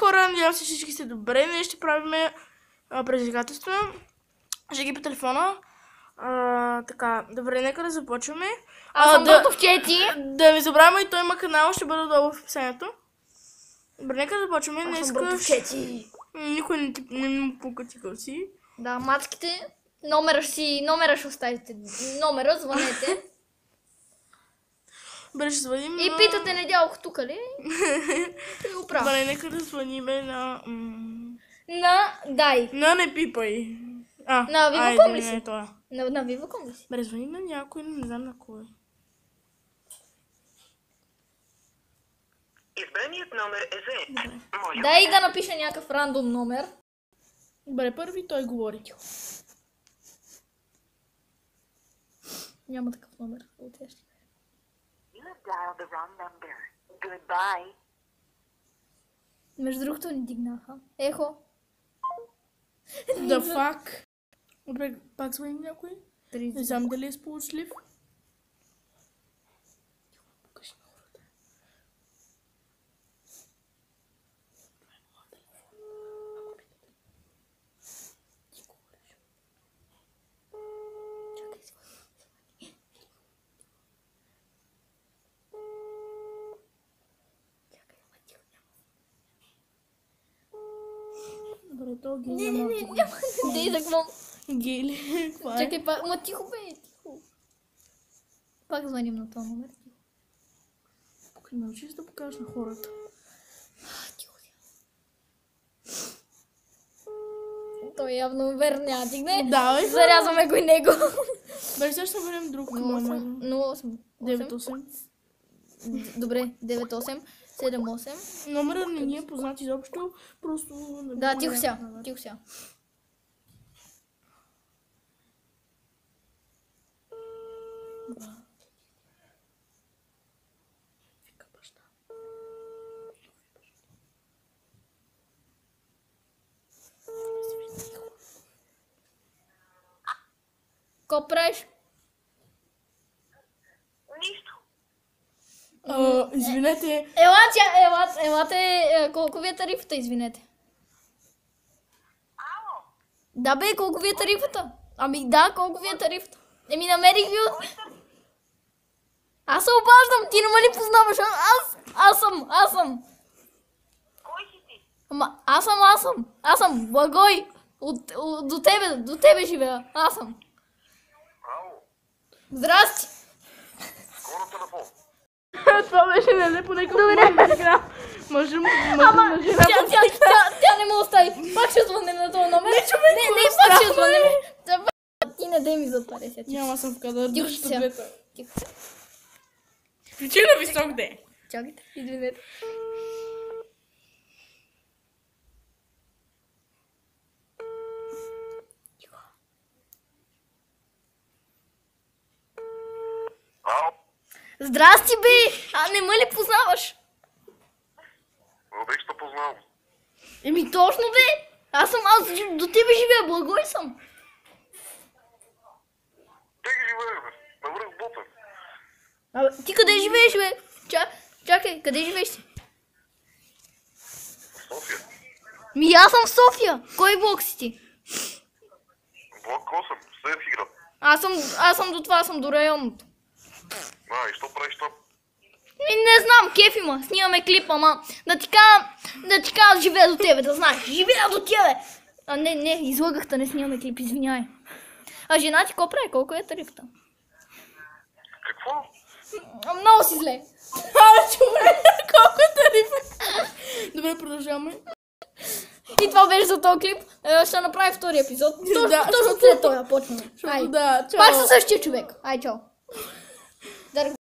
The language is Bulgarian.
хора, надявам се всички сте добре. Ние ще правим предизвикателства. Жеги по телефона. Така, добре, нека да започваме. Аз съм Дотов Чети. Да не забравяме, и той има канал, ще бъде долу в описанието. Добре, нека да започваме. Аз съм Дотов Чети. Никой не му пука тикъл си. Да, мацките. Номера ще оставите. Номера, звънете. Добре, ще звъним. И питате Недялко тук ли? И го правя. Добре, нека да звъниме на... Дай. Не пипай. На Viva.com ли си? На Viva.com ли си? Добре, звъним на някой, не знам на кой. Избраният номер е зает. Моля. Дай да напиша някакъв рандом номер. Добре, първи той говори. Няма такъв номер. You have dialed the wrong number. Goodbye. Между другото ни дигнаха. Ехо. The fuck? Добре, пак звъним някой? 30. Не знам дали е сполучлив. Покажи на хората. Ти говориш. Чакай, звъни. Чакай, ама тихо, няма. Добре, то ги няма. Няма. Дей да какво? Гели, какво е? Чакай, пак, ма тихо бе, тихо. Пак звъним на този номер. Покажи, научиш да покажеш на хората. Тихо. Той явно верно няма дигне. Давай. Зарязваме го и него. Бе, сега ще бъдем друг номер. 08. 98. Добре, 98. 78. Номера не ни е познат изобщо, просто... Да, тихо сега. Тихо сега. Вика баща. Ко правиш? Нищо. Извинете. Елате, колко ви е тарифата, извинете? Ало. Да бе, колко ви е тарифата? Ами да, колко ви е тарифата? Намерих ви от... Аз се обаждам, ти не ме ли познаваш? Аз съм. Кой си ти? Ама, аз съм, Благой. До тебе живея, аз съм. Ало. Здрасти. Скоро телефон. Това беше нелепо, нека може Тя не ме остави. Пак ще звънем на този номер. Не, пак ще звънем. Ти не дай ми затваря сега. Няма съм в кадър. Тихо Държа сега. таблета. Тихо. Включи на висок де. Чакайте, извинете. Ало. Здрасти, бе! Не ме ли познаваш? Бих те познал. Точно, бе! Аз до тебе живея, Благой съм. Те ги живееш, бе. Навръх Ботев. Ти къде живееш, бе? Чакай, къде живееш ти? София. Аз съм в София. Кой блок си ти? Блок 8. Съветски град. Аз съм до това, аз съм до районното. И що правиш там? Не знам, кеф има. Снимаме клип, ама да ти кажа, живея до тебе, да знаеш. Живея до тебе! Не, излъгах, да не снимаме клип, извинявай. Жена ти какво прави? Колко е тарифата? Какво? Много си зле. Колко е тарифа? Добре, продължаваме. И това беше за този клип. Ще направим втори епизод. Точно след това почваме. Да, чао. Пак със същия човек. Ай, чао.